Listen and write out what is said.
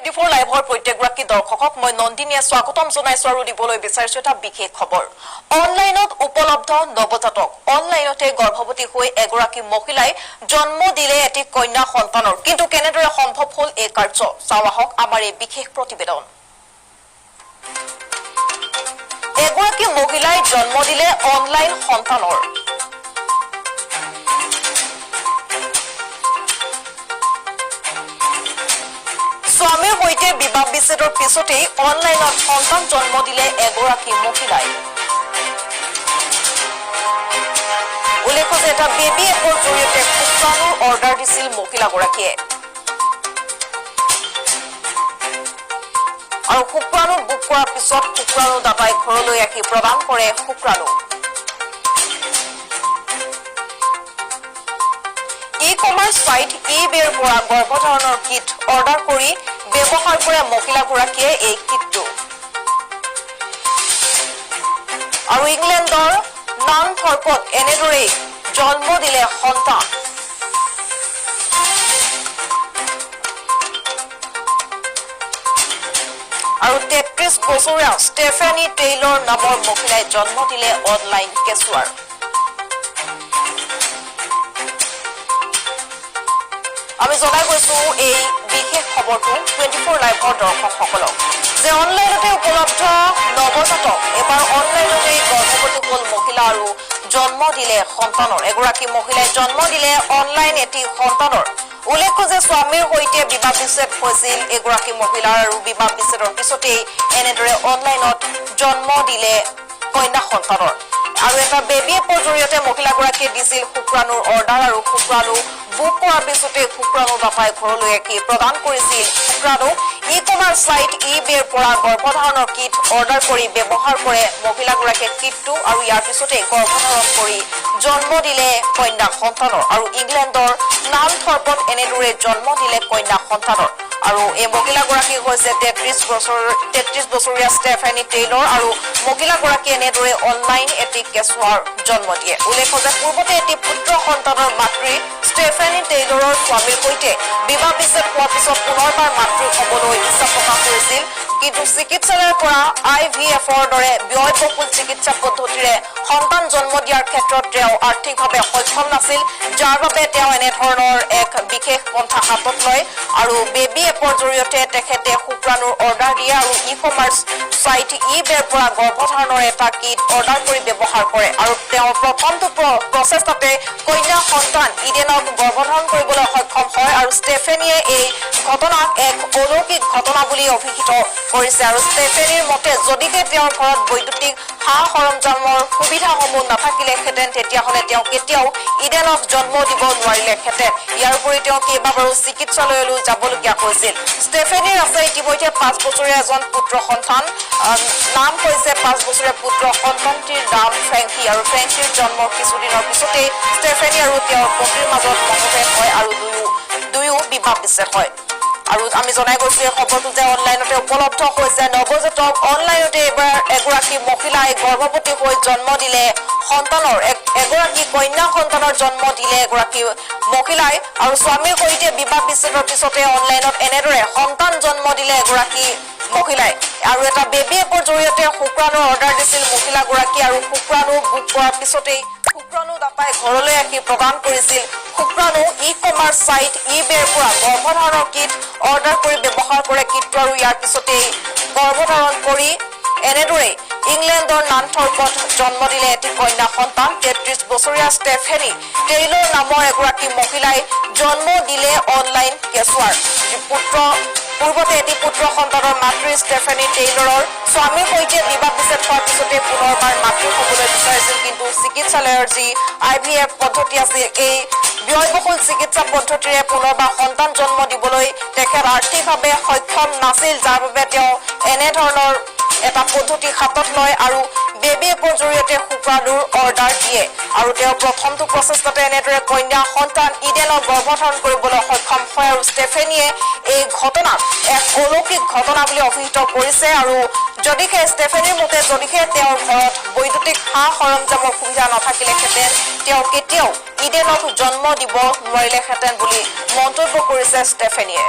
24 লাইভৰ প্ৰত্যেকগৰাকী দৰ্শকক মই নন্দিনীয়ে স্বাগতম জনাইছো আৰু দিবলৈ বিচাৰিছো এটা বিশেষ খবৰ অনলাইনত উপলব্ধ নৱজাতক অনলাইনতে গৰ্ভৱতী হৈ এগৰাকী মহিলাই জন্ম দিলে এটি কন্যা সন্তানৰ কিন্তু কেনেদৰে সম্ভৱ হ'ল এই কাৰ্য চাওঁহক আমাৰ এই বিশেষ প্ৰতিবেদন এগৰাকী মহিলাই জন্ম দিলে অনলাইন সন্তানৰ স্বামীৰ সৈতে বিবাহ বিচ্ছেদৰ পিছতেই অনলাইনত সন্তান জন্ম দিলে এগৰাকী মহিলাই উল্লেখ্য যে এটা বেবী এপৰ জৰিয়তে শুক্ৰাণুৰ অৰ্ডাৰ দিছিল মহিলাগৰাকীয়ে আৰু শুক্ৰাণু বুক কৰাৰ পিছত শুক্ৰাণু দাতাই ঘৰলৈ আহি প্ৰদান কৰে শুক্ৰাণু ই-কমাৰ্চ সাইট ইবেৰ পৰা গৰ্ভধাৰণৰ কিট অৰ্ডাৰ কৰি ব্যৱহাৰ কৰে মহিলাগৰাকীয়ে এই কিটটো আৰু ইংলেণ্ডৰ নানথৰ্পত এনেদৰে জন্ম দিলে সন্তান আৰু 33 বছৰীয়া ষ্টেফেনি টেইলৰ নামৰ মহিলাই জন্ম দিলে অনলাইন কেঁচুৱাৰ আমি জনাই গৈছো এই বিশেষ খবৰটো 24 লাইভৰ দৰ্শকসকলক যে অনলাইনতে উপলব্ধ নৱজাতক এবাৰ অনলাইনতে গৰ্ভৱতী হ'ল মহিলা আৰু জন্ম দিলে সন্তানৰ এগৰাকী মহিলাই জন্ম দিলে অনলাইন এটি সন্তানৰ উল্লেখ্য যে স্বামীৰ সৈতে বিবাহ বিচ্ছেদ হৈছিল এগৰাকী মহিলাৰ আৰু বিবাহ বিচ্ছেদৰ পিছতেই এনেদৰে অনলাইনত জন্ম দিলে কন্যা সন্তানৰ আৰু এটা বেবী এপৰ জৰিয়তে মহিলাগৰাকীয়ে দিছিল শুক্ৰাণুৰ অৰ্ডাৰ আৰু শুক্ৰাণু বুক কৰাৰ পিছতে শুক্ৰাণু দাতাই ঘৰলৈ আহি প্ৰদান কৰিছিল শুক্ৰাণু ই-কমাৰ্চ সাইট ইবেৰ পৰা গৰ্ভধাৰণৰ কিট অৰ্ডাৰ কৰি ব্যৱহাৰ কৰে মহিলাগৰাকীয়ে কিটটো আৰু ইয়াৰ পিছতে গৰ্ভধাৰণ কৰি জন্ম দিলে কন্যা সন্তানৰ আৰু ইংলেণ্ডৰ নানথৰ্পত এনেদৰে জন্ম দিলে কন্যা সন্তানৰ আৰু এই মহিলাগৰাকী হৈছে 33 বছৰীয়া ষ্টেফেনি টেইলৰ আৰু মহিলাগৰাকীয়ে এনেদৰে অনলাইন এটি কেঁচুৱাৰ জন্ম দিয়ে উল্লেখ্য যে পূৰ্বতে এটি পুত্ৰ সন্তানৰ মাতৃ ষ্টেফেনি টেইলৰৰ স্বামীৰ সৈতে বিবাহ বিচ্ছেদ হোৱাৰ পিছত পুনৰবাৰ মাতৃ হ'বলৈ ইচ্ছা প্ৰকাশ কৰিছিল কিন্তু চিকিৎসালয়ৰ পৰা IVFৰ দৰে ব্যয়বহুল চিকিৎসা পদ্ধতিৰে সন্তান জন্ম দিয়াৰ ক্ষেত্ৰত তেওঁ আৰ্থিকভাৱে সক্ষম নাছিল যাৰ বাবে তেওঁ এনেধৰণৰ এক বিশেষ পন্থা হাতত লয় আৰু বেবী এপৰ জৰিয়তে তেখেতে শুক্ৰাণুৰ অৰ্ডাৰ দিয়ে আৰু ই-কমাৰ্চ সাইট ইবেৰ পৰা গৰ্ভধাৰণৰ এটা কিট অৰ্ডাৰ কৰি ব্যৱহাৰ কৰে আৰু তেওঁৰ প্ৰথমটো প্ৰচেষ্টাতে কন্যা সন্তান ইডেনক গৰ্ভধাৰণ কৰিবলৈ সক্ষম হয় আৰু ষ্টেফেনিয়ে এই ঘটনাক এক অলৌকিক ঘটনা বুলি অভিহিত কৰিছে আৰু ষ্টেফেনিৰ মতে যদিহে তেওঁৰ ঘৰত বৈদ্যুতিক সা-সৰঞ্জামৰ সুবিধাসমূহ নাথাকিলেহেঁতেন তেতিয়াহ'লে তেওঁ কেতিয়াও ইডেনক জন্ম দিব নোৱাৰিলেহেঁতেন ইয়াৰ উপৰি তেওঁ কেইবাবাৰো চিকিৎসালয়লৈ যাবলগীয়া হৈছিল ষ্টেফেনিৰ আছে ইতিমধ্যে 5 বছৰীয়া এজন পুত্ৰ সন্তান নাম হৈছে 5 বছৰীয়া পুত্ৰ সন্তানটিৰ নাম ফ্ৰেংকি আৰু ফ্ৰেংকিৰ জন্মৰ কিছুদিনৰ পিছতেই ষ্টেফেনি আৰু তেওঁৰ পত্নীৰ মাজত মতভেদ হয় আৰু দুয়ো বিবাহ বিচ্ছেদ হয় আৰু আমি জনাই গৈছো এই খবৰটো যে অনলাইনতে উপলব্ধ হৈছে নৱজাতক অনলাইনতে এবাৰ এগৰাকী মহিলাই গৰ্ভৱতী হৈ জন্ম দিলে সন্তানৰ এগৰাকী কন্যা সন্তানৰ জন্ম দিলে এগৰাকী মহিলাই আৰু স্বামীৰ সৈতে বিবাহ বিচ্ছেদৰ পিছতে অনলাইনত এনেদৰে সন্তান জন্ম দিলে এগৰাকী মহিলাই আৰু এটা বেবী এপৰ জৰিয়তে শুক্ৰাণুৰ অৰ্ডাৰ দিছিল মহিলাগৰাকী আৰু শুক্ৰাণু বুক কৰাৰ পিছতেই শুক্ৰাণু দাতাই ঘৰলৈ আহি প্ৰদান কৰিছিল শুক্ৰাণু ই-কমাৰ্চ সাইট ইবেৰ পৰা গৰ্ভধাৰণৰ কিট অৰ্ডাৰ কৰি ব্যৱহাৰ কৰে কিটটো আৰু ইয়াৰ পিছতেই গৰ্ভধাৰণ কৰি এনেদৰে ইংলেণ্ডৰ নানথৰ্পত জন্ম দিলে এটি কন্যা সন্তান 33 বছৰীয়া ষ্টেফেনি টেইলৰ নামৰ এগৰাকী মহিলাই জন্ম দিলে অনলাইন কেঁচুৱাৰ পূৰ্বতে এটি পুত্ৰ সন্তানৰ মাতৃ ষ্টেফেনি টেইলৰৰ স্বামীৰ সৈতে বিবাহ বিচ্ছেদ হোৱাৰ পিছতে পুনৰবাৰ মাতৃ হ'বলৈ বিচাৰিছিল কিন্তু চিকিৎসালয়ৰ যি IVF পদ্ধতি আছিল এই ব্যয়বহুল চিকিৎসা পদ্ধতিৰে পুনৰবাৰ সন্তান জন্ম দিবলৈ তেখেত আৰ্থিকভাৱে সক্ষম নাছিল যাৰ বাবে তেওঁ এনেধৰণৰ এটা পদ্ধতি হাতত লয় আৰু বেবী এপৰ জৰিয়তে শুক্ৰাণুৰ অৰ্ডাৰ দিয়ে আৰু তেওঁ প্ৰথমটো প্ৰচেষ্টাতে এনেদৰে কন্যা সন্তান ইডেনক গৰ্ভধাৰণ কৰিবলৈ সক্ষম হয় আৰু ষ্টেফেনিয়ে এই ঘটনাক এক অলৌকিক ঘটনা বুলি অভিহিত কৰিছে আৰু যদিহে ষ্টেফেনিৰ মতে যদিহে তেওঁৰ ঘৰত বৈদ্যুতিক সা-সৰঞ্জামৰ সুবিধা নাথাকিলেহেঁতেন তেওঁ কেতিয়াও ইডেনক জন্ম দিব নোৱাৰিলেহেঁতেন বুলি মন্তব্য কৰিছে ষ্টেফেনিয়ে